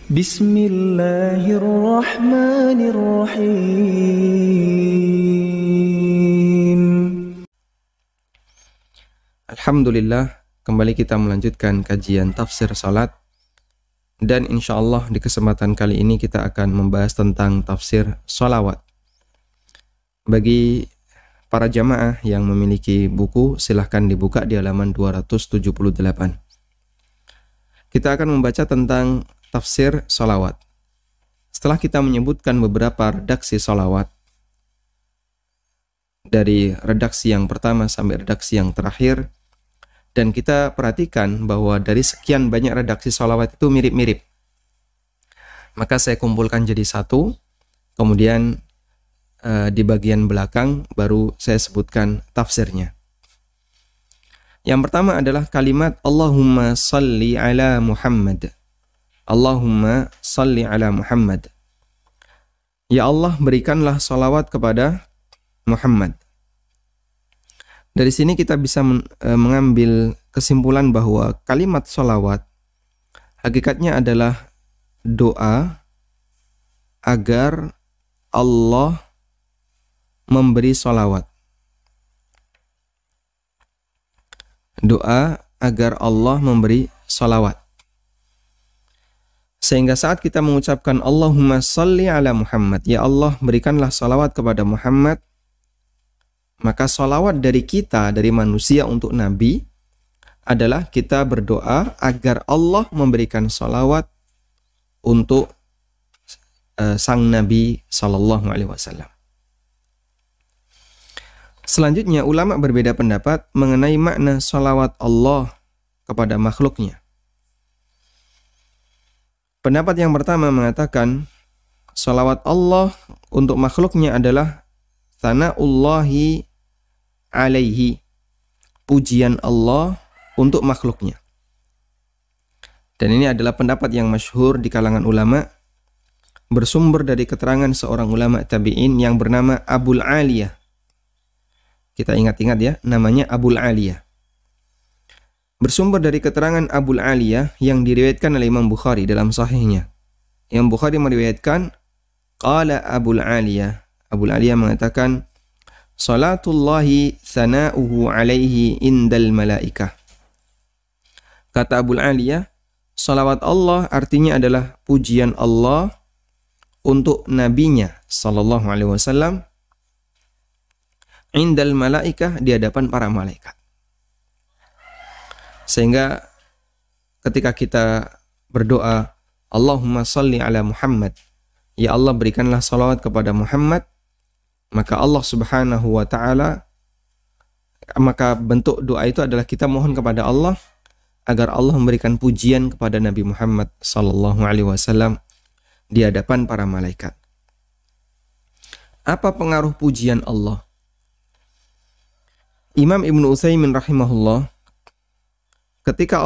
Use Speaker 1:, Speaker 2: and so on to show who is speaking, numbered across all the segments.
Speaker 1: Bismillahirrahmanirrahim. Alhamdulillah, kembali kita melanjutkan kajian tafsir salat. Dan insya Allah di kesempatan kali ini kita akan membahas tentang tafsir sholawat. Bagi para jamaah yang memiliki buku, silahkan dibuka di halaman 278. Kita akan membaca tentang tafsir sholawat. Setelah kita menyebutkan beberapa redaksi sholawat, dari redaksi yang pertama sampai redaksi yang terakhir, dan kita perhatikan bahwa dari sekian banyak redaksi sholawat itu mirip-mirip, maka saya kumpulkan jadi satu, kemudian di bagian belakang baru saya sebutkan tafsirnya. Yang pertama adalah kalimat Allahumma salli ala Muhammad. Allahumma salli ala Muhammad. Ya Allah, berikanlah salawat kepada Muhammad. Dari sini kita bisa mengambil kesimpulan bahwa kalimat salawat hakikatnya adalah doa agar Allah memberi salawat. Doa agar Allah memberi salawat. Sehingga saat kita mengucapkan Allahumma salli ala Muhammad, ya Allah berikanlah salawat kepada Muhammad, maka salawat dari kita, dari manusia untuk Nabi, adalah kita berdoa agar Allah memberikan salawat untuk sang Nabi Sallallahu Alaihi Wasallam. Selanjutnya, ulama berbeda pendapat mengenai makna salawat Allah kepada makhluknya. Pendapat yang pertama mengatakan salawat Allah untuk makhluknya adalah sana'ullahi alaihi, pujian Allah untuk makhluknya. Dan ini adalah pendapat yang masyhur di kalangan ulama, bersumber dari keterangan seorang ulama tabi'in yang bernama Abul Aliyah. Kita ingat-ingat ya, namanya Abul Aliyah. Bersumber dari keterangan Abul Aliyah yang diriwayatkan oleh Imam Bukhari dalam sahihnya. Imam Bukhari meriwayatkan, qala Abul Aliyah. Abul Aliyah mengatakan, salatullahi sana'uhu alaihi indal malaikah. Kata Abul Aliyah, salawat Allah artinya adalah pujian Allah untuk nabinya sallallahu alaihi wasallam indal malaikah, di hadapan para malaikat. Sehingga ketika kita berdoa Allahumma salli ala Muhammad, ya Allah berikanlah salawat kepada Muhammad, maka Allah subhanahu wa ta'ala, maka bentuk doa itu adalah kita mohon kepada Allah agar Allah memberikan pujian kepada Nabi Muhammad sallallahu alaihi wasallam di hadapan para malaikat. Apa pengaruh pujian Allah? Imam Ibnu Utsaimin rahimahullah, ketika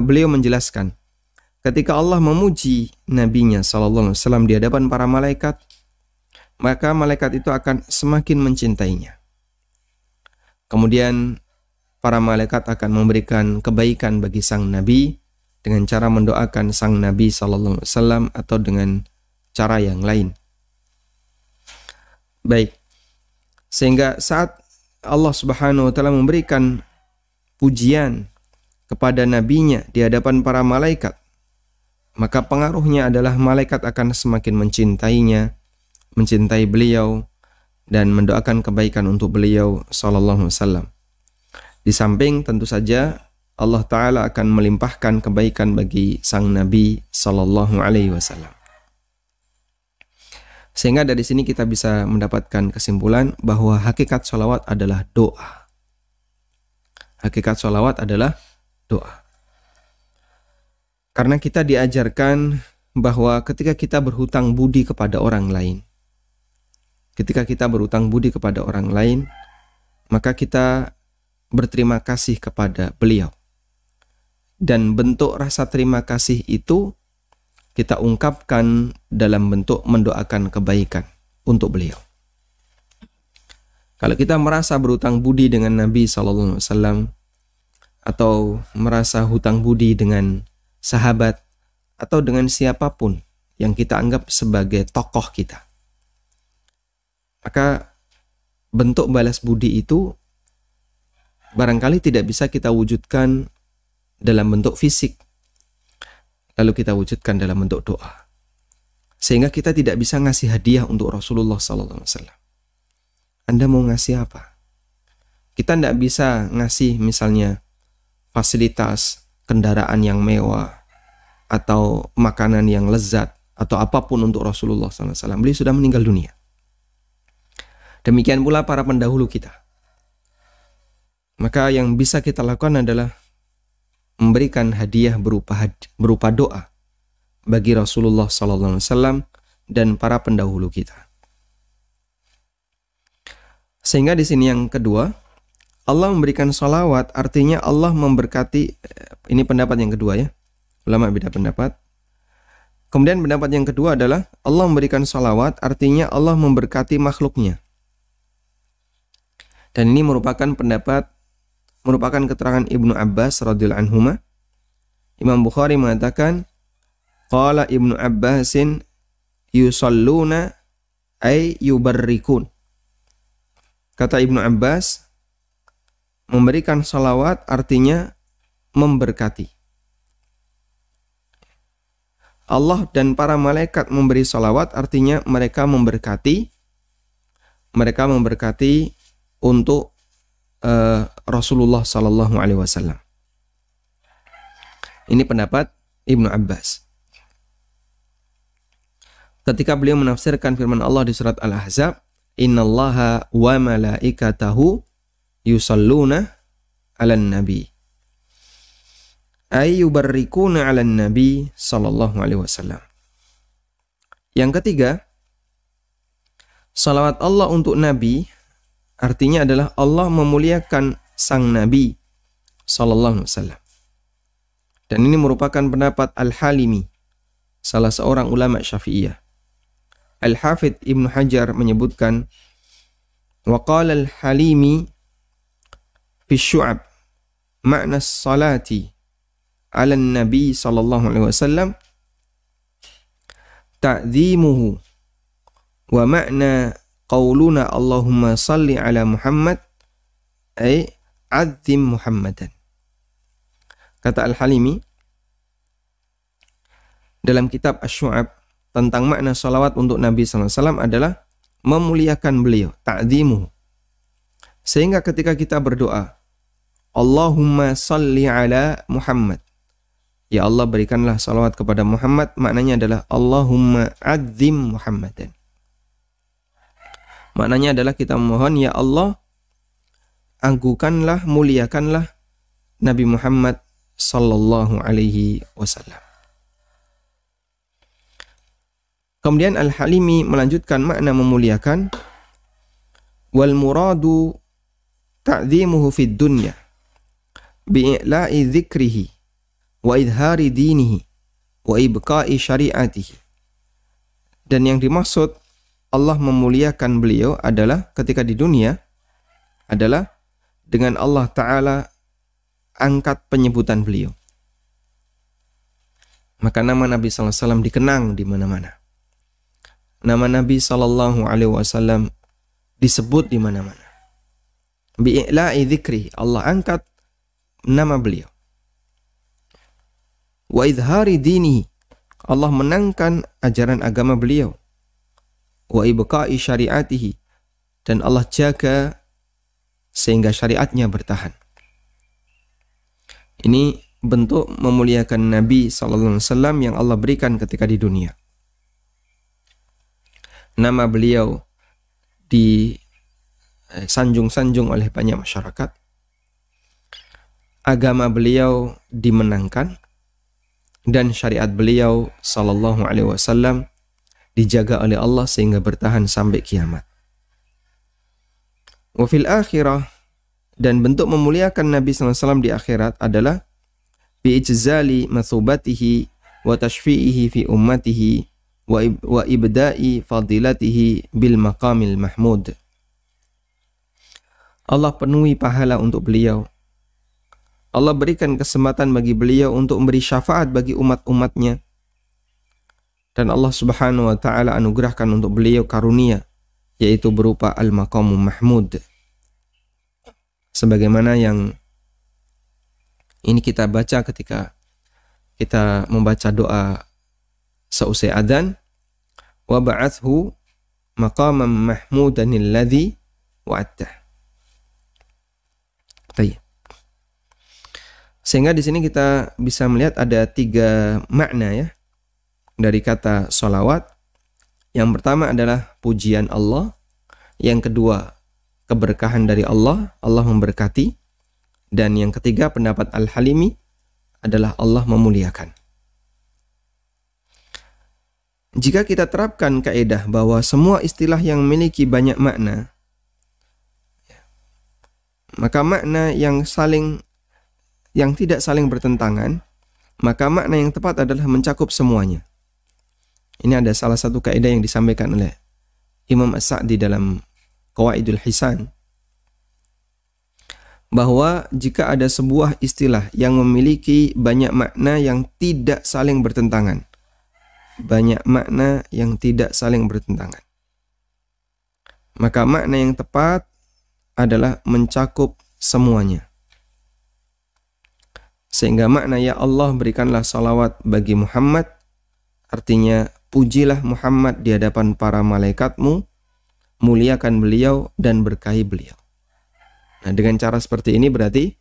Speaker 1: beliau menjelaskan, ketika Allah memuji nabinya sallallahu alaihi wasallam di hadapan para malaikat, maka malaikat itu akan semakin mencintainya. Kemudian para malaikat akan memberikan kebaikan bagi sang nabi dengan cara mendoakan sang nabi sallallahu alaihi wasallam atau dengan cara yang lain. Baik. Sehingga saat Allah Subhanahu wa taala memberikan pujian kepada nabinya di hadapan para malaikat, maka pengaruhnya adalah malaikat akan semakin mencintainya, mencintai beliau dan mendoakan kebaikan untuk beliau sallallahu alaihi wasallam. Di samping tentu saja Allah taala akan melimpahkan kebaikan bagi sang nabi sallallahu alaihi wasallam. Sehingga dari sini kita bisa mendapatkan kesimpulan bahwa hakikat sholawat adalah doa. Hakikat sholawat adalah doa. Karena kita diajarkan bahwa ketika kita berhutang budi kepada orang lain, maka kita berterima kasih kepada beliau. Dan bentuk rasa terima kasih itu kita ungkapkan dalam bentuk mendoakan kebaikan untuk beliau. Kalau kita merasa berhutang budi dengan Nabi SAW, atau merasa hutang budi dengan sahabat, atau dengan siapapun yang kita anggap sebagai tokoh kita. Maka bentuk balas budi itu barangkali tidak bisa kita wujudkan dalam bentuk fisik, lalu kita wujudkan dalam bentuk doa. Sehingga kita tidak bisa ngasih hadiah untuk Rasulullah SAW. Anda mau ngasih apa? Kita tidak bisa ngasih misalnya fasilitas, kendaraan yang mewah, atau makanan yang lezat, atau apapun untuk Rasulullah SAW. Beliau sudah meninggal dunia. Demikian pula para pendahulu kita. Maka yang bisa kita lakukan adalah memberikan hadiah berupa doa bagi Rasulullah SAW dan para pendahulu kita. Sehingga di sini yang kedua, Allah memberikan salawat, artinya Allah memberkati. Ini pendapat yang kedua ya, ulama beda pendapat. Kemudian pendapat yang kedua adalah Allah memberikan salawat, artinya Allah memberkati makhluknya. Dan ini merupakan keterangan Ibnu Abbas radhiyallahu anhuma. Imam Bukhari mengatakan, qala Ibnu Abbasin yusalluna ay yubarrikun. Kata Ibnu Abbas, memberikan salawat artinya memberkati. Allah dan para malaikat memberi salawat artinya mereka memberkati untuk Rasulullah sallallahu alaihi wasallam. Ini pendapat Ibnu Abbas. Ketika beliau menafsirkan firman Allah di surat Al-Ahzab, innallaha wa malaikatahu yusalluna 'alan nabi. Ay yubarrikuna 'alan nabi sallallahu alaihi wasallam. Yang ketiga, salawat Allah untuk nabi artinya adalah Allah memuliakan sang nabi sallallahu alaihi wasallam. Dan ini merupakan pendapat Al-Halimi, salah seorang ulama Syafi'iyah. Al-Hafidh Ibnu Hajar menyebutkan, wa qala Al-Halimi fi Syu'ab makna salati 'ala nabi sallallahu alaihi wasallam ta'dhimuhu wa makna qauluna Allahumma salli 'ala Muhammad ay 'azzim Muhammadan. Kata Al-Halimi dalam kitab Asy-Syu'ab tentang makna salawat untuk Nabi SAW adalah memuliakan beliau, ta'dhimuhu. Sehingga ketika kita berdoa, Allahumma salli ala Muhammad, ya Allah berikanlah salawat kepada Muhammad, maknanya adalah Allahumma adzim Muhammadan. Maknanya adalah kita memohon, ya Allah agungkanlah, muliakanlah Nabi Muhammad sallallahu alaihi wasallam. Kemudian Al-Halimi melanjutkan makna memuliakan, wal muradu ta'dhimuhu fid dunya bi'i'la'i dzikrihi wa idhari dinihi wa ibqa'i syari'atihi. Dan yang dimaksud Allah memuliakan beliau adalah ketika di dunia adalah dengan Allah Ta'ala angkat penyebutan beliau. Maka nama Nabi SAW dikenang di mana-mana. Nama Nabi SAW disebut di mana-mana. Bi'i'la'i dzikri, Allah angkat nama beliau. Wa idhari dinihi, Allah menangkan ajaran agama beliau. Wa ibqa'i syari'atihi, dan Allah jaga sehingga syariatnya bertahan. Ini bentuk memuliakan Nabi SAW yang Allah berikan ketika di dunia. Nama beliau disanjung-sanjung oleh banyak masyarakat. Agama beliau dimenangkan dan syariat beliau sallallahu alaihi wasallam dijaga oleh Allah sehingga bertahan sampai kiamat. Wa fil akhirah, dan bentuk memuliakan Nabi SAW di akhirat adalah bi'ijzali mathubatihi wa tashfi'ihi fi ummatihi wa ibda'i fadilatihi bil maqamil mahmud. Allah penuhi pahala untuk beliau. Allah berikan kesempatan bagi beliau untuk memberi syafaat bagi umat-umatnya dan Allah Subhanahu wa taala anugerahkan untuk beliau karunia, yaitu berupa al-maqamul mahmud. Sebagaimana yang ini kita baca ketika kita membaca doa seusai adzan, wa ba'athu maqaman mahmudan alladhi wa'adtah. Baik. Sehingga di sini kita bisa melihat ada 3 makna ya dari kata sholawat. Yang pertama adalah pujian Allah, yang kedua keberkahan dari Allah, Allah memberkati, dan yang ketiga pendapat Al-Halimi adalah Allah memuliakan. Jika kita terapkan kaidah bahwa semua istilah yang memiliki banyak makna, maka makna yang tidak saling bertentangan, maka makna yang tepat adalah mencakup semuanya. Ini ada salah satu kaidah yang disampaikan oleh Imam As-Sa'di dalam Qawaidul Hisan, bahwa jika ada sebuah istilah yang memiliki banyak makna yang tidak saling bertentangan, maka makna yang tepat adalah mencakup semuanya. Sehingga makna ya Allah berikanlah salawat bagi Muhammad, artinya pujilah Muhammad di hadapan para malaikatmu, muliakan beliau dan berkahi beliau. Nah, dengan cara seperti ini berarti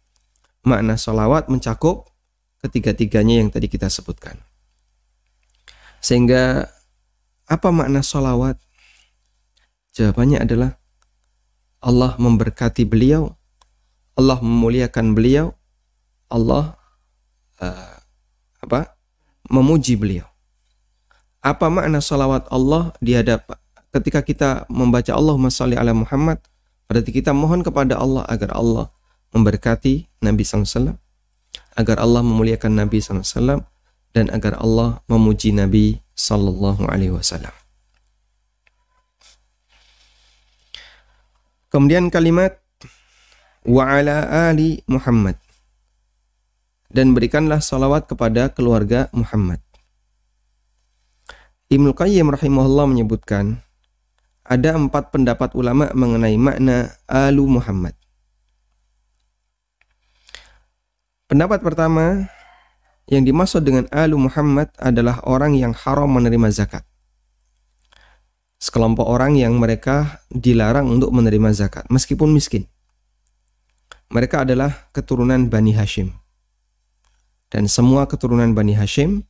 Speaker 1: makna salawat mencakup ketiga-tiganya yang tadi kita sebutkan. Sehingga apa makna salawat? Jawabannya adalah Allah memberkati beliau, Allah memuliakan beliau, Allah memuji beliau. Apa makna salawat Allah ketika kita membaca Allahumma sholli ala Muhammad? Berarti kita mohon kepada Allah agar Allah memberkati Nabi SAW, agar Allah memuliakan Nabi SAW, dan agar Allah memuji Nabi SAW. Kemudian kalimat wa ala ali Muhammad, dan berikanlah salawat kepada keluarga Muhammad. Ibnu Qayyim rahimahullah menyebutkan ada 4 pendapat ulama mengenai makna alu Muhammad. Pendapat pertama, yang dimaksud dengan alu Muhammad adalah orang yang haram menerima zakat. Sekelompok orang yang mereka dilarang untuk menerima zakat meskipun miskin. Mereka adalah keturunan Bani Hashim. Dan semua keturunan Bani Hashim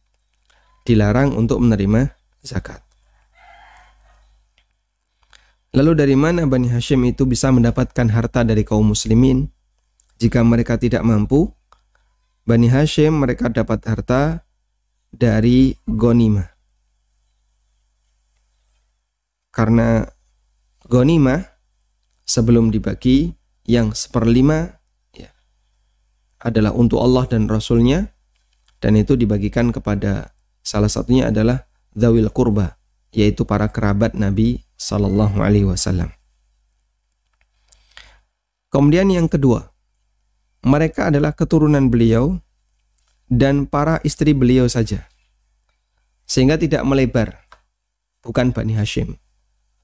Speaker 1: dilarang untuk menerima zakat. Lalu dari mana Bani Hashim itu bisa mendapatkan harta dari kaum muslimin? Jika mereka tidak mampu, Bani Hashim mereka dapat harta dari ghanimah. Karena ghanimah sebelum dibagi yang 1/5 ya, adalah untuk Allah dan Rasulnya, dan itu dibagikan kepada salah satunya adalah dzawil qurba, yaitu para kerabat Nabi sallallahu alaihi wasallam. Kemudian yang kedua, mereka adalah keturunan beliau dan para istri beliau saja, sehingga tidak melebar, bukan Bani Hashim,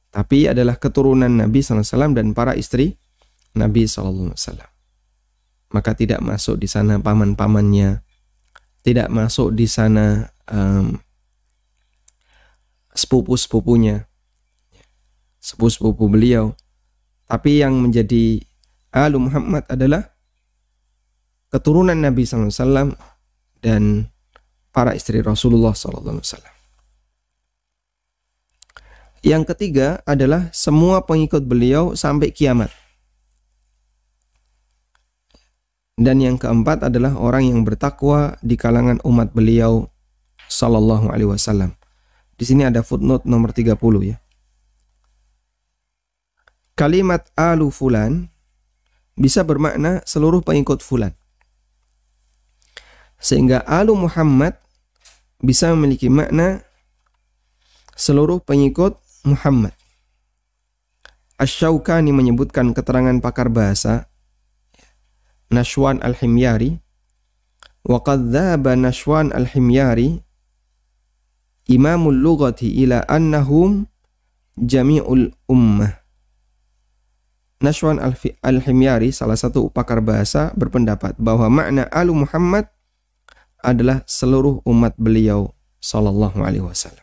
Speaker 1: tapi adalah keturunan Nabi sallallahu alaihi wasallam dan para istri Nabi sallallahu alaihi wasallam. Maka tidak masuk di sana paman-pamannya, tidak masuk di sana sepupu-sepupunya, sepupu-sepupu beliau. Tapi yang menjadi alu Muhammad adalah keturunan Nabi SAW dan para istri Rasulullah SAW. Yang ketiga adalah semua pengikut beliau sampai kiamat. Dan yang keempat adalah orang yang bertakwa di kalangan umat beliau Sallallahu Alaihi Wasallam. Di sini ada footnote nomor 30 ya. Kalimat alu fulan bisa bermakna seluruh pengikut fulan. Sehingga alu Muhammad bisa memiliki makna seluruh pengikut Muhammad. Asy-Syaukani menyebutkan keterangan pakar bahasa Nashwan al-Himyari, wa qad dhaba Nashwan al-Himyari imamul lughati ila annahum jami'ul ummah. Nashwan al-Himyari, salah satu pakar bahasa, berpendapat bahwa makna Alu Muhammad adalah seluruh umat beliau sallallahu alaihi wasallam.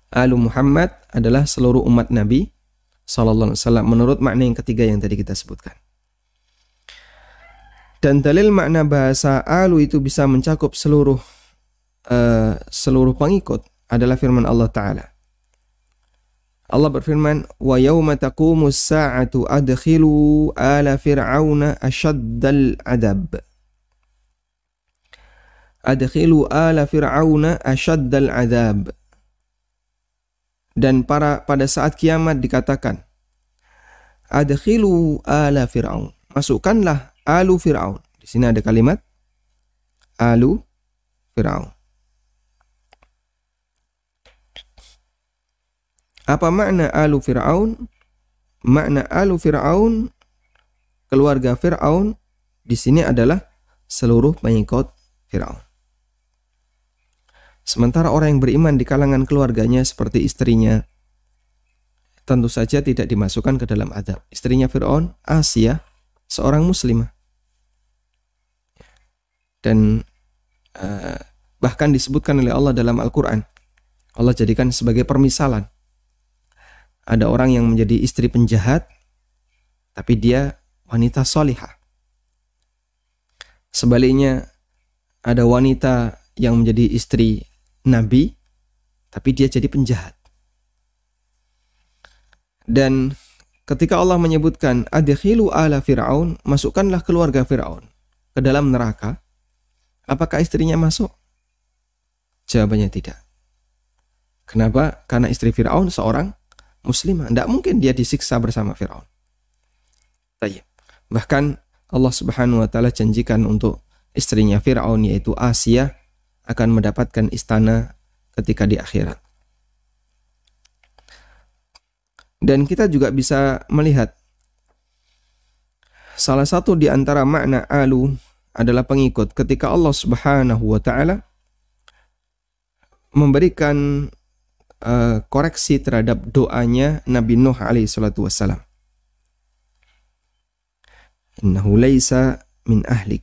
Speaker 1: Alu Muhammad adalah seluruh umat Nabi sallallahu alaihi wasallam menurut makna yang ketiga yang tadi kita sebutkan. Dan dalil makna bahasa alu itu bisa mencakup seluruh pengikut adalah firman Allah Ta'ala. Allah berfirman, wa yauma taqumus sa'atu adkhilu ala fir'auna asyaddal adab. Adkhilu ala fir'auna asyaddal adab. Dan pada saat kiamat dikatakan, adkhilu ala fir'aun. Masukkanlah alu fir'aun. Di sini ada kalimat alu fir'aun. Apa makna alu fir'aun? Makna alu fir'aun, keluarga Fir'aun, di sini adalah seluruh pengikut Fir'aun. Sementara orang yang beriman di kalangan keluarganya seperti istrinya, tentu saja tidak dimasukkan ke dalam azab. Istrinya Fir'aun, Asia, seorang muslimah. Dan bahkan disebutkan oleh Allah dalam Al-Quran. Allah jadikan sebagai permisalan. Ada orang yang menjadi istri penjahat, tapi dia wanita solihah. Sebaliknya, ada wanita yang menjadi istri Nabi, tapi dia jadi penjahat. Dan ketika Allah menyebutkan adkhilu ala fir'aun, masukkanlah keluarga Fir'aun ke dalam neraka, apakah istrinya masuk? Jawabannya tidak. Kenapa? Karena istri Fir'aun seorang muslimah. Tidak mungkin dia disiksa bersama Fir'aun. Bahkan Allah Subhanahu wa ta'ala janjikan untuk istrinya Fir'aun, yaitu Asia, akan mendapatkan istana ketika di akhirat. Dan kita juga bisa melihat salah satu di antara makna alu adalah pengikut. Ketika Allah Subhanahu wa ta'ala memberikan koreksi terhadap doanya Nabi Nuh alaihi salatu wassalam. Innahu laisa min ahlik.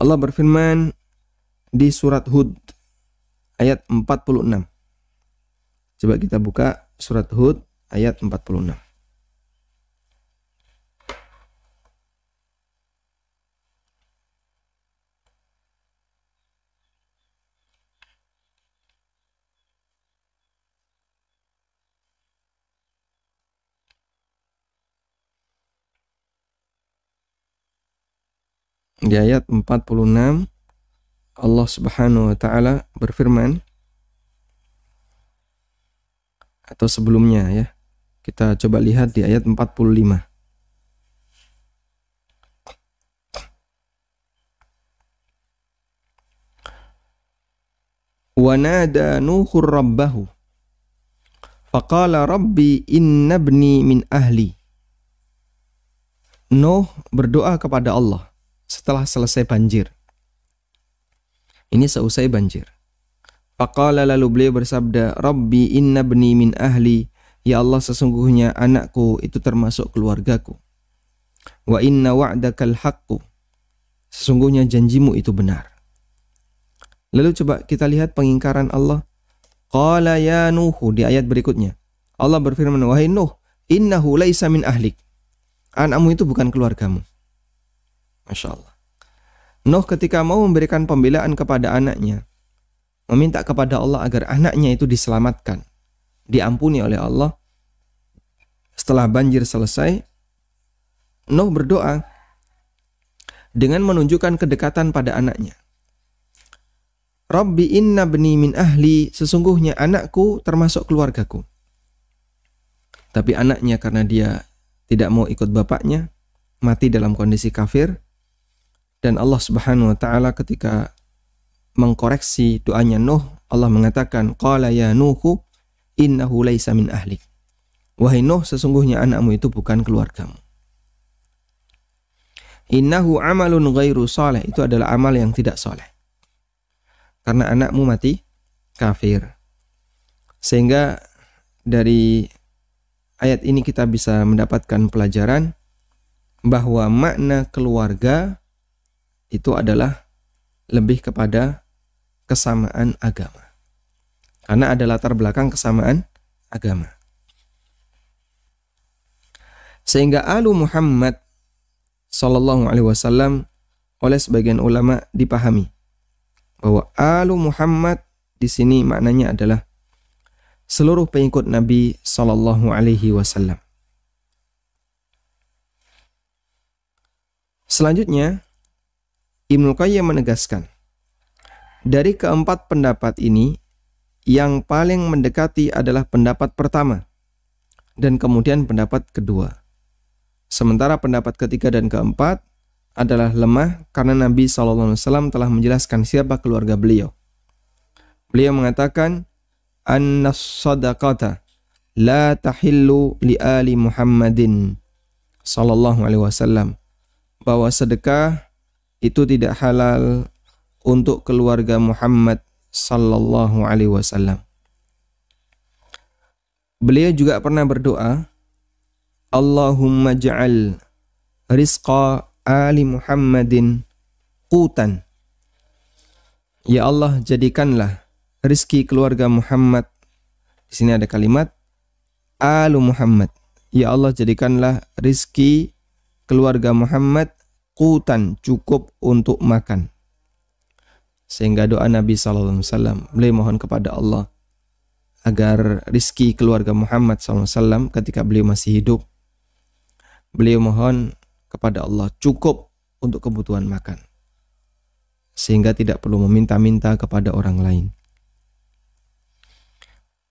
Speaker 1: Allah berfirman di surat Hud ayat 46. Coba kita buka surat Hud ayat 46. Di ayat 46 Allah Subhanahu wa ta'ala berfirman, atau sebelumnya ya, kita coba lihat di ayat 45. Wa nada Nuhur rabbahu faqala rabbi inna ibni min ahli. Nuh berdoa kepada Allah setelah selesai banjir. Ini seusai banjir. Faqala, lalu beliau bersabda, Rabbi inna ibni min ahli. Ya Allah, sesungguhnya anakku itu termasuk keluargaku. Wa inna wa'dakal haqqu. Sesungguhnya janjimu itu benar. Lalu coba kita lihat pengingkaran Allah. Qala ya Nuhu, di ayat berikutnya. Allah berfirman, wahai Nuh, innahu laisa min ahlik. Anakmu itu bukan keluargamu. Masya Allah. Nuh ketika mau memberikan pembelaan kepada anaknya, meminta kepada Allah agar anaknya itu diselamatkan, diampuni oleh Allah. Setelah banjir selesai, Nuh berdoa dengan menunjukkan kedekatan pada anaknya. Rabbi inna ibni min ahli, sesungguhnya anakku termasuk keluargaku. Tapi anaknya karena dia tidak mau ikut bapaknya, mati dalam kondisi kafir. Dan Allah Subhanahu wa ta'ala ketika mengkoreksi doanya Nuh, Allah mengatakan, Qala ya Nuhu innahu laisa min ahlik. Wahai Nuh, sesungguhnya anakmu itu bukan keluargamu. Innahu amalun ghairu saleh, itu adalah amal yang tidak soleh. Karena anakmu mati kafir. Sehingga dari ayat ini kita bisa mendapatkan pelajaran bahwa makna keluarga itu adalah lebih kepada kesamaan agama. Karena ada latar belakang kesamaan agama. Sehingga Alu Muhammad sallallahu alaihi wasallam oleh sebagian ulama dipahami bahwa Alu Muhammad di sini maknanya adalah seluruh pengikut Nabi sallallahu alaihi wasallam. Selanjutnya, Ibnu Qayyim menegaskan, dari keempat pendapat ini, yang paling mendekati adalah pendapat pertama, dan kemudian pendapat kedua. Sementara pendapat ketiga dan keempat adalah lemah karena Nabi SAW telah menjelaskan siapa keluarga beliau. Beliau mengatakan, Annas sadaqata la tahillu li ali Muhammadin sallallahu alaihi wasallam, bahwa sedekah itu tidak halal untuk keluarga Muhammad sallallahu alaihi wasallam. Beliau juga pernah berdoa, Allahumma ja'al rizqa ali Muhammadin qutan. Ya Allah, jadikanlah rizki keluarga Muhammad. Di sini ada kalimat alu Muhammad. Ya Allah, jadikanlah rizki keluarga Muhammad qutan, cukup untuk makan. Sehingga doa Nabi SAW, beliau mohon kepada Allah agar rizki keluarga Muhammad SAW ketika beliau masih hidup, beliau mohon kepada Allah cukup untuk kebutuhan makan, sehingga tidak perlu meminta-minta kepada orang lain.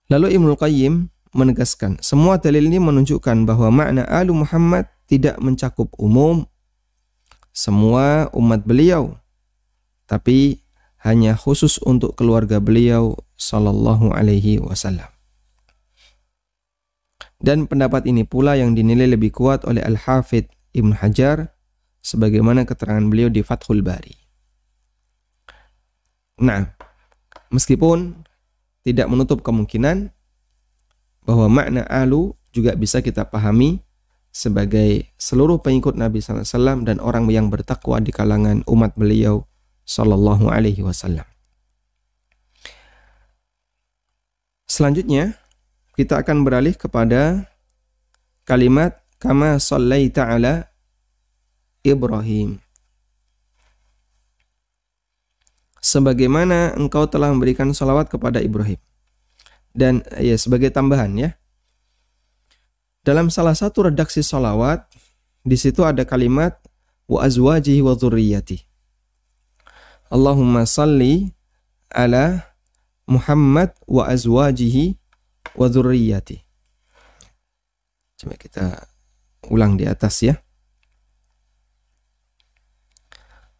Speaker 1: Lalu Ibnu Qayyim menegaskan, semua dalil ini menunjukkan bahwa makna Alu Muhammad tidak mencakup umum semua umat beliau, tapi hanya khusus untuk keluarga beliau sallallahu alaihi wasallam. Dan pendapat ini pula yang dinilai lebih kuat oleh Al-Hafidh Ibnu Hajar sebagaimana keterangan beliau di Fathul Bari. Nah, meskipun tidak menutup kemungkinan bahwa makna alu juga bisa kita pahami sebagai seluruh pengikut Nabi SAW dan orang yang bertakwa di kalangan umat beliau sallallahu alaihi wasallam. Selanjutnya kita akan beralih kepada kalimat kama shallaita ala Ibrahim. Sebagaimana engkau telah memberikan salawat kepada Ibrahim. Dan ya sebagai tambahan ya, dalam salah satu redaksi salawat di situ ada kalimat wa azwajihi wa dzurriyyatihi. Allahumma salli ala Muhammad wa azwajihi wa dzurriyyatihi. Coba kita ulang di atas ya.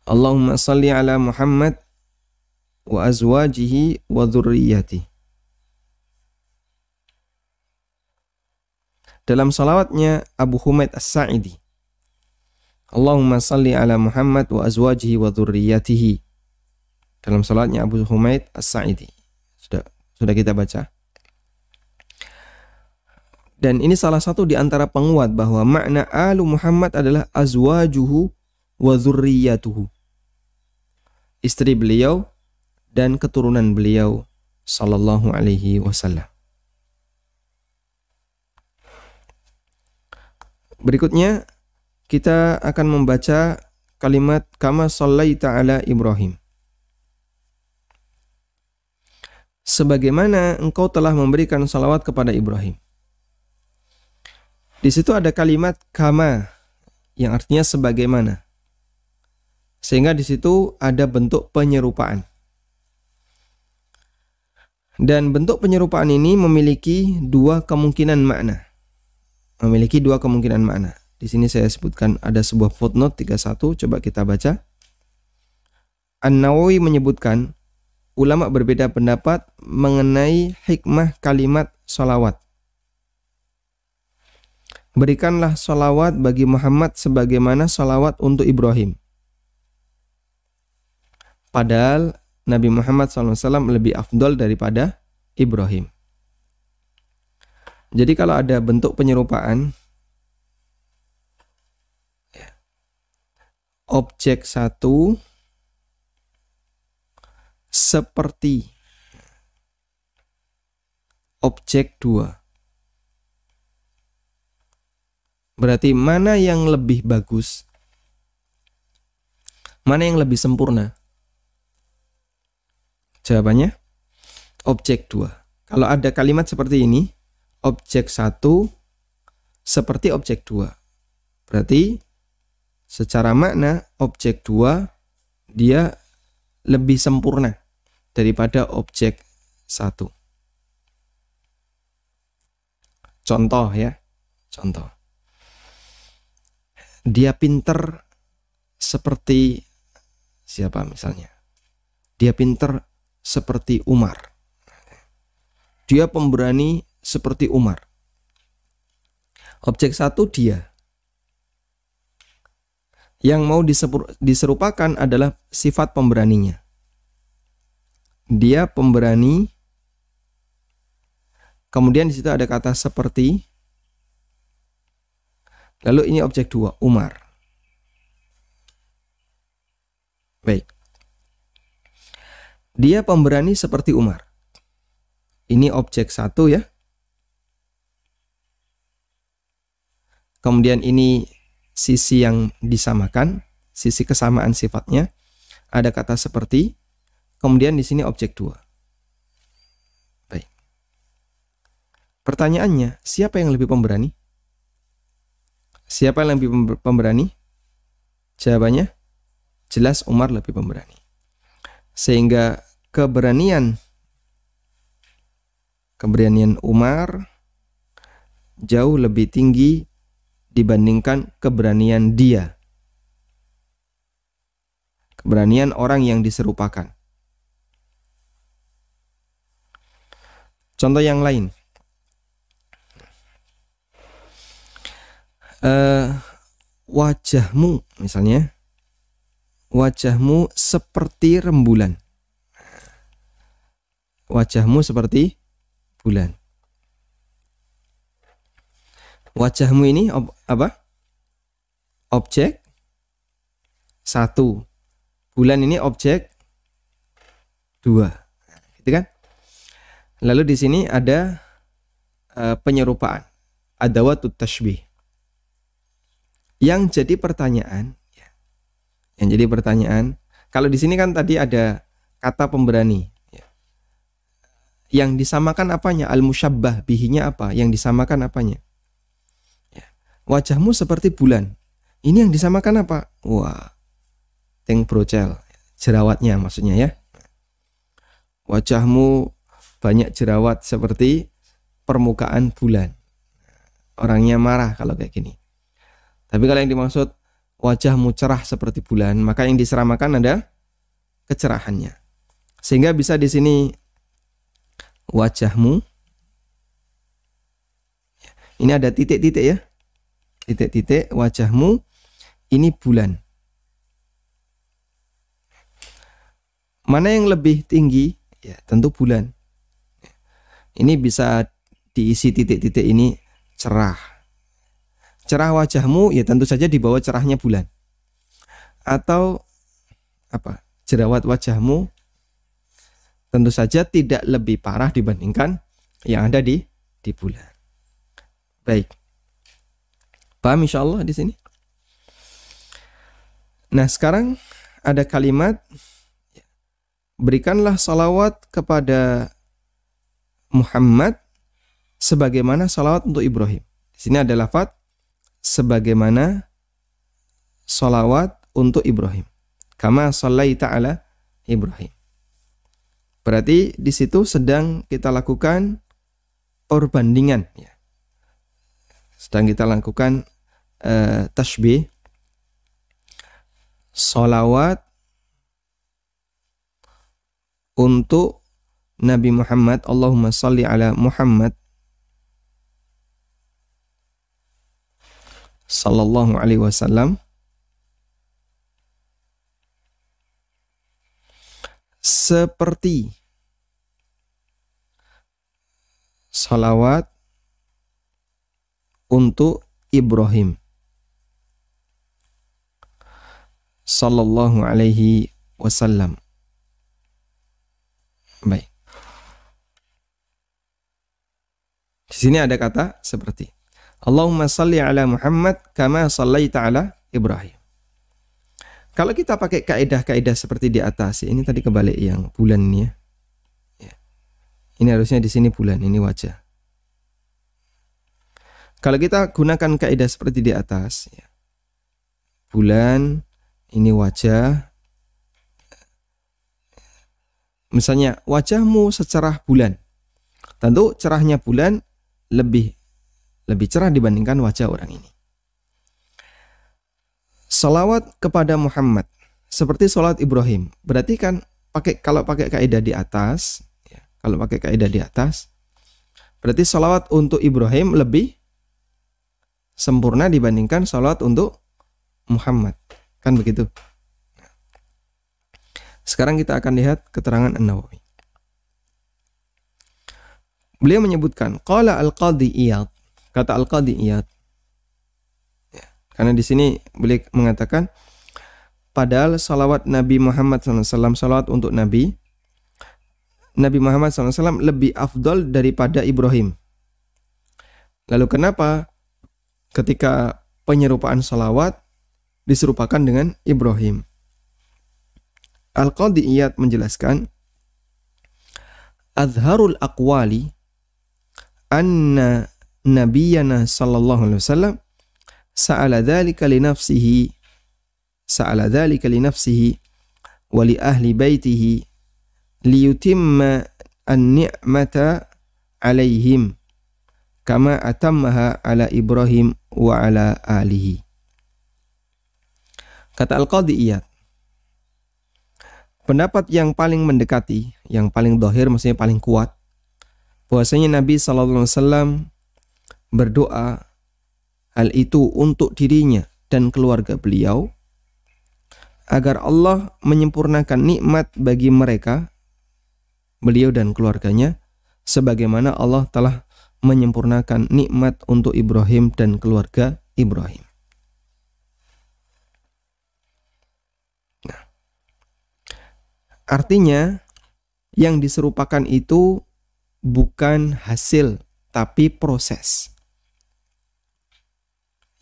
Speaker 1: Allahumma salli ala Muhammad wa azwajihi wa dzurriyyatihi. Dalam salawatnya Abu Humaid As-Sa'idi, Allahumma salli ala Muhammad wa azwajihi wa dzurriyyatihi. Dalam salawatnya Abu Humaid As-Sa'idi. Sudah kita baca. Dan ini salah satu di antara penguat bahwa makna alu Muhammad adalah azwajuhu wa dzurriyyatuhu. Istri beliau dan keturunan beliau sallallahu alaihi wasallam. Berikutnya kita akan membaca kalimat kama shallaita ala Ibrahim. Sebagaimana engkau telah memberikan salawat kepada Ibrahim. Di situ ada kalimat kama yang artinya sebagaimana. Sehingga di situ ada bentuk penyerupaan. Dan bentuk penyerupaan ini memiliki dua kemungkinan makna. Di sini saya sebutkan ada sebuah footnote 31, coba kita baca. An-Nawawi menyebutkan ulama berbeda pendapat mengenai hikmah kalimat salawat. berikanlah sholawat bagi Muhammad sebagaimana sholawat untuk Ibrahim. Padahal Nabi Muhammad SAW lebih afdol daripada Ibrahim. Jadi kalau ada bentuk penyerupaan, objek satu seperti objek dua, berarti mana yang lebih bagus? Mana yang lebih sempurna? Jawabannya objek 2. Kalau ada kalimat seperti ini, objek 1 seperti objek 2. Berarti secara makna objek 2 dia lebih sempurna daripada objek 1. Contoh ya. Contoh. Dia pinter seperti siapa misalnya? Dia pinter seperti Umar. Dia pemberani seperti Umar. Objek 1 dia. Yang mau diserupakan adalah sifat pemberaninya. Dia pemberani. Kemudian di situ ada kata seperti. Lalu ini objek 2, Umar. Baik. Dia pemberani seperti Umar. Ini objek 1 ya. Kemudian ini sisi yang disamakan, sisi kesamaan sifatnya. Ada kata seperti. Kemudian di sini objek 2. Baik. Pertanyaannya, siapa yang lebih pemberani? Siapa yang lebih pemberani? Jawabannya, jelas Umar lebih pemberani. Sehingga keberanian Umar jauh lebih tinggi dibandingkan keberanian dia. Keberanian orang yang diserupakan. Contoh yang lain. Wajahmu misalnya. Wajahmu seperti rembulan. Wajahmu seperti bulan. Wajahmu ini apa? Objek 1. Bulan ini objek 2. Gitu kan? Lalu di sini ada penyerupaan. Adawatut tashbih. Yang jadi pertanyaan, kalau di sini kan tadi ada kata pemberani. Yang disamakan apanya? Al-musyabbah bihinya apa? Yang disamakan apanya? Wajahmu seperti bulan. Ini yang disamakan apa? Wah, teng brocel, jerawatnya maksudnya ya. Wajahmu banyak jerawat seperti permukaan bulan. Orangnya marah kalau kayak gini. Tapi kalau yang dimaksud wajahmu cerah seperti bulan, maka yang diseramakan ada kecerahannya. Sehingga bisa di sini wajahmu. Ini ada titik-titik ya. Titik-titik wajahmu ini bulan. Mana yang lebih tinggi? Ya, tentu bulan. Ini bisa diisi titik-titik ini cerah. Cerah wajahmu ya tentu saja di bawah cerahnya bulan. Atau apa? Jerawat wajahmu tentu saja tidak lebih parah dibandingkan yang ada di bulan. Baik. Paham insyaallah di sini? Nah, sekarang ada kalimat berikanlah salawat kepada Muhammad sebagaimana salawat untuk Ibrahim. Di sini ada lafaz sebagaimana salawat untuk Ibrahim. Kama shallaita ala Ibrahim. Berarti di situ sedang kita lakukan perbandingan ya. Sedang kita lakukan tashbih salawat untuk Nabi Muhammad. Allahumma salli ala Muhammad sallallahu alaihi wasallam seperti salawat untuk Ibrahim sallallahu alaihi wasallam. Baik. Di sini ada kata seperti Allahumma salli ala Muhammad kama sallaita ala Ibrahim. Kalau kita pakai kaidah-kaidah seperti di atas, ini tadi kebalik yang bulan ini ya. Ini harusnya di sini bulan, ini wajah. Kalau kita gunakan kaidah seperti di atas, ya. Bulan, ini wajah. Misalnya wajahmu secerah bulan. Tentu cerahnya bulan lebih cerah dibandingkan wajah orang ini. Salawat kepada Muhammad seperti salat Ibrahim. Berarti kan kalau pakai kaidah di atas, ya, kalau pakai kaidah di atas, berarti salawat untuk Ibrahim lebih sempurna dibandingkan salawat untuk Muhammad. Kan begitu. Sekarang kita akan lihat keterangan An-Nawawi. Beliau menyebutkan qala al-Qadhi Iyad, kata al-Qadhi Iyad. Ya, karena di sini beliau mengatakan padahal salawat Nabi Muhammad SAW, salawat untuk Nabi Muhammad SAW lebih afdol daripada Ibrahim. Lalu kenapa ketika penyerupaan salawat diserupakan dengan Ibrahim? Al-Qadhi Iyad menjelaskan azharul aqwali anna nabiyyana sallallahu alaihi wasallam sa'ala dzalika li nafsihi wa li ahli baitihi liyutimma an-ni'mata alaihim kama atammaha ala Ibrahim wa ala alihi. Kata Al-Qadhi Iyad, pendapat yang paling mendekati, yang paling dhahir, maksudnya paling kuat, bahwasanya Nabi SAW berdoa hal itu untuk dirinya dan keluarga beliau agar Allah menyempurnakan nikmat bagi mereka, beliau dan keluarganya, sebagaimana Allah telah menyempurnakan nikmat untuk Ibrahim dan keluarga Ibrahim. Nah, artinya yang diserupakan itu bukan hasil tapi proses.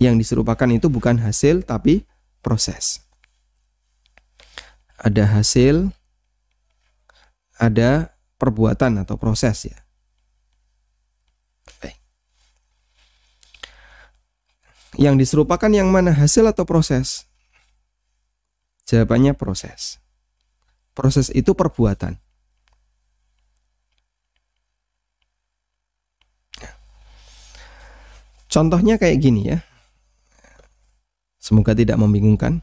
Speaker 1: Yang diserupakan itu bukan hasil tapi proses. Ada hasil, ada perbuatan atau proses ya. Baik. Yang diserupakan yang mana, hasil atau proses? Jawabannya proses. Proses itu perbuatan. Contohnya kayak gini ya. Semoga tidak membingungkan.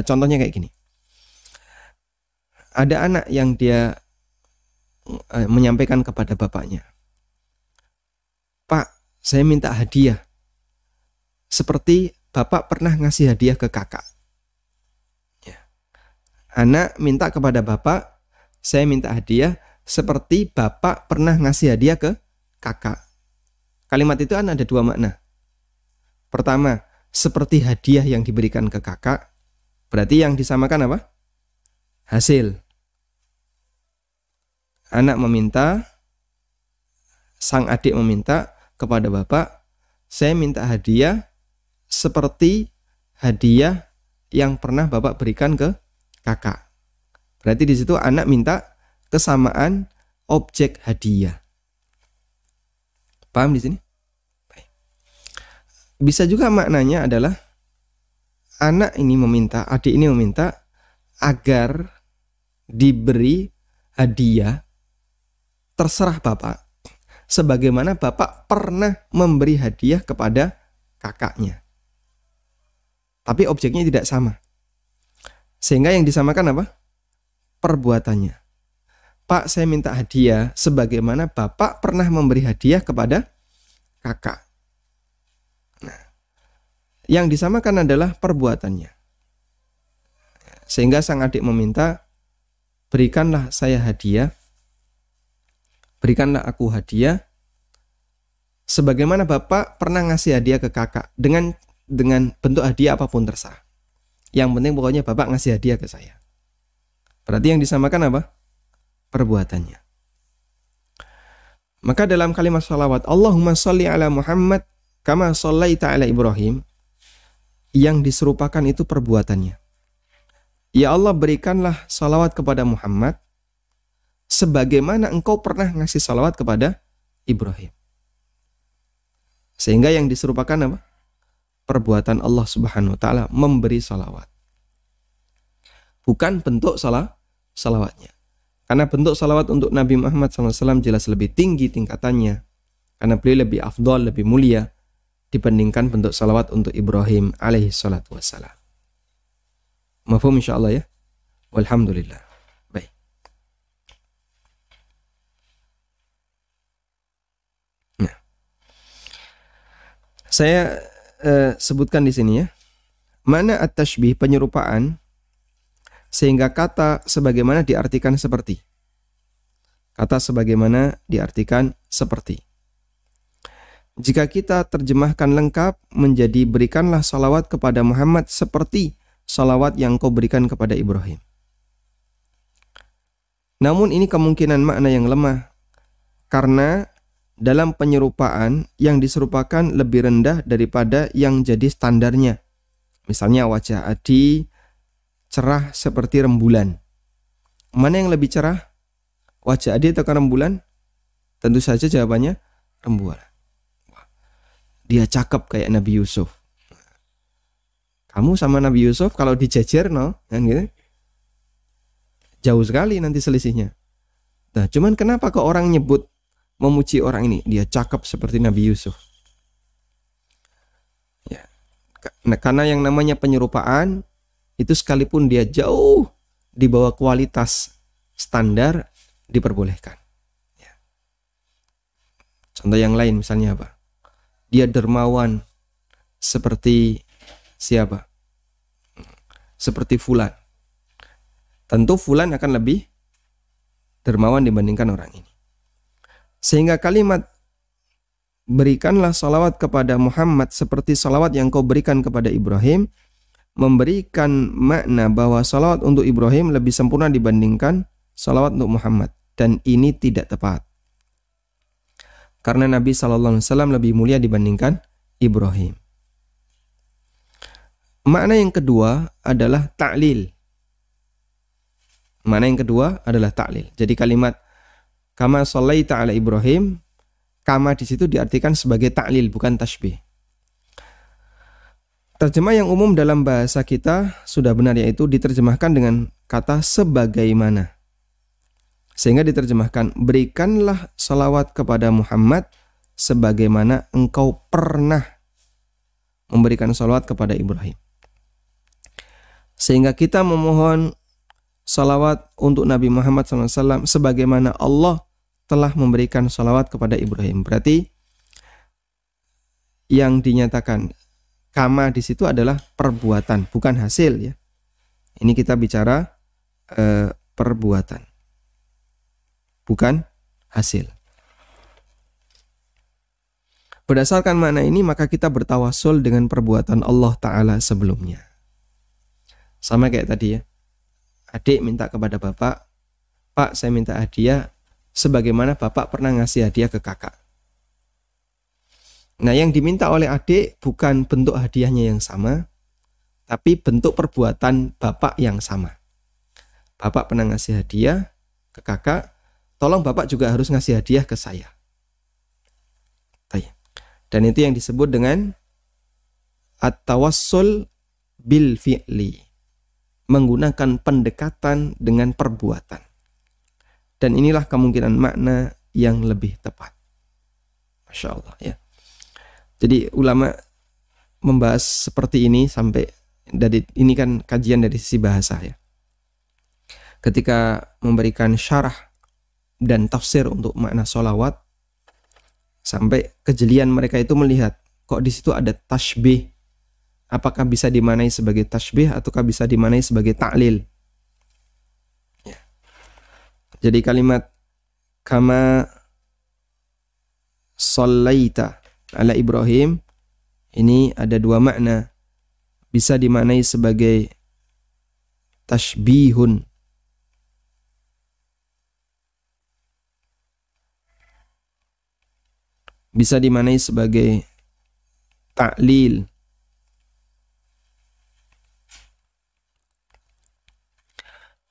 Speaker 1: Contohnya kayak gini. Ada anak yang dia menyampaikan kepada bapaknya, "Pak, saya minta hadiah. Seperti bapak pernah ngasih hadiah ke kakak." Ya. Anak minta kepada bapak, "Saya minta hadiah seperti bapak pernah ngasih hadiah ke kakak." Kalimat itu kan ada dua makna. Pertama, seperti hadiah yang diberikan ke kakak. Berarti yang disamakan apa? Hasil. Anak meminta, sang adik meminta kepada bapak, "Saya minta hadiah seperti hadiah yang pernah bapak berikan ke kakak." Berarti di situ anak minta kesamaan objek hadiah. Paham di sini? Baik. Bisa juga maknanya adalah anak ini meminta, adik ini meminta agar diberi hadiah terserah bapak, sebagaimana bapak pernah memberi hadiah kepada kakaknya. Tapi objeknya tidak sama. Sehingga yang disamakan apa? Perbuatannya. "Pak, saya minta hadiah sebagaimana bapak pernah memberi hadiah kepada kakak." Nah, Yang disamakan adalah perbuatannya. Sehingga sang adik meminta, berikanlah saya hadiah, berikanlah aku hadiah, sebagaimana bapak pernah ngasih hadiah ke kakak, dengan bentuk hadiah apapun terserah. Yang penting pokoknya bapak ngasih hadiah ke saya. Berarti yang disamakan apa? Perbuatannya. Maka dalam kalimat salawat, Allahumma sholli ala Muhammad kama shallaita ala Ibrahim, yang diserupakan itu perbuatannya. Ya Allah, berikanlah salawat kepada Muhammad sebagaimana engkau pernah ngasih salawat kepada Ibrahim. Sehingga yang diserupakan apa? Perbuatan Allah Subhanahu wa ta'ala memberi salawat. Bukan bentuk salawatnya. Karena bentuk salawat untuk Nabi Muhammad SAW jelas lebih tinggi tingkatannya. Karena beliau lebih afdal, lebih mulia dibandingkan bentuk salawat untuk Ibrahim alaihi salatu wassalam. Mafhum insyaallah ya. Walhamdulillah. Baik. Nah, saya sebutkan di sini ya. Mana at-tashbih, penyerupaan, sehingga kata sebagaimana diartikan seperti. Kata sebagaimana diartikan seperti. Jika kita terjemahkan lengkap menjadi berikanlah salawat kepada Muhammad seperti salawat yang kau berikan kepada Ibrahim. Namun ini kemungkinan makna yang lemah, karena dalam penyerupaan yang diserupakan lebih rendah daripada yang jadi standarnya. Misalnya wajah Adi cerah seperti rembulan. Mana yang lebih cerah? Wajah Adi atau rembulan? Tentu saja jawabannya rembulan. Dia cakep kayak Nabi Yusuf. Kamu sama Nabi Yusuf kalau dijejer no, kan gitu. Jauh sekali nanti selisihnya. Nah, cuman kenapa kok orang nyebut memuji orang ini? Dia cakep seperti Nabi Yusuf. Ya. Nah, karena yang namanya penyerupaan itu sekalipun dia jauh di bawah kualitas standar diperbolehkan. Ya. Contoh yang lain misalnya apa? Dia dermawan seperti siapa? Seperti fulan. Tentu fulan akan lebih dermawan dibandingkan orang ini. Sehingga kalimat berikanlah salawat kepada Muhammad seperti salawat yang kau berikan kepada Ibrahim memberikan makna bahwa salawat untuk Ibrahim lebih sempurna dibandingkan salawat untuk Muhammad. Dan ini tidak tepat. Karena Nabi SAW lebih mulia dibandingkan Ibrahim. Makna yang kedua adalah ta'lil. Makna yang kedua adalah ta'lil. Jadi kalimat kama shallaita ala Ibrahim, kama di situ diartikan sebagai ta'lil, bukan tashbih. Terjemah yang umum dalam bahasa kita sudah benar, yaitu diterjemahkan dengan kata sebagaimana. Sehingga diterjemahkan berikanlah salawat kepada Muhammad sebagaimana engkau pernah memberikan salawat kepada Ibrahim. Sehingga kita memohon salawat untuk Nabi Muhammad SAW sebagaimana Allah telah memberikan salawat kepada Ibrahim. Berarti yang dinyatakan kama di situ adalah perbuatan, bukan hasil ya. Ini kita bicara perbuatan, bukan hasil. Berdasarkan makna ini maka kita bertawasul dengan perbuatan Allah Ta'ala sebelumnya. Sama kayak tadi ya. Adik minta kepada bapak, Pak saya minta hadiah sebagaimana bapak pernah ngasih hadiah ke kakak. Nah yang diminta oleh adik bukan bentuk hadiahnya yang sama, tapi bentuk perbuatan bapak yang sama. Bapak pernah ngasih hadiah ke kakak, tolong bapak juga harus ngasih hadiah ke saya. Dan itu yang disebut dengan at-tawassul bil fi'li, menggunakan pendekatan dengan perbuatan. Dan inilah kemungkinan makna yang lebih tepat. Masya Allah ya. Jadi ulama membahas seperti ini sampai dari ini kan kajian dari sisi bahasa ya. Ketika memberikan syarah dan tafsir untuk makna sholawat, sampai kejelian mereka itu melihat kok di situ ada tashbih, apakah bisa dimaknai sebagai tasbih ataukah bisa dimaknai sebagai ta'lil. Ya. Jadi kalimat kama shallaita ala Ibrahim ini ada dua makna. Bisa dimaknai sebagai tashbihun, bisa dimaknai sebagai ta'lil.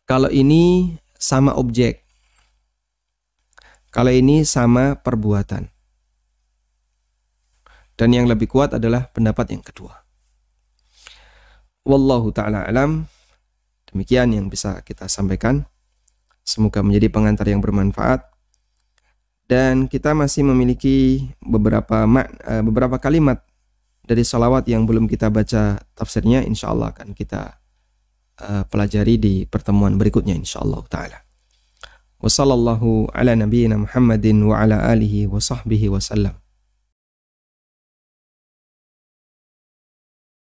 Speaker 1: Kalau ini sama objek, kalau ini sama perbuatan. Dan yang lebih kuat adalah pendapat yang kedua. Wallahu ta'ala alam. Demikian yang bisa kita sampaikan. Semoga menjadi pengantar yang bermanfaat. Dan kita masih memiliki beberapa kalimat dari salawat yang belum kita baca tafsirnya. Insya Allah akan kita pelajari di pertemuan berikutnya insyaallah ta'ala. Wassallallahu ala nabiyyina Muhammadin wa ala alihi wa sahbihi wa sallam.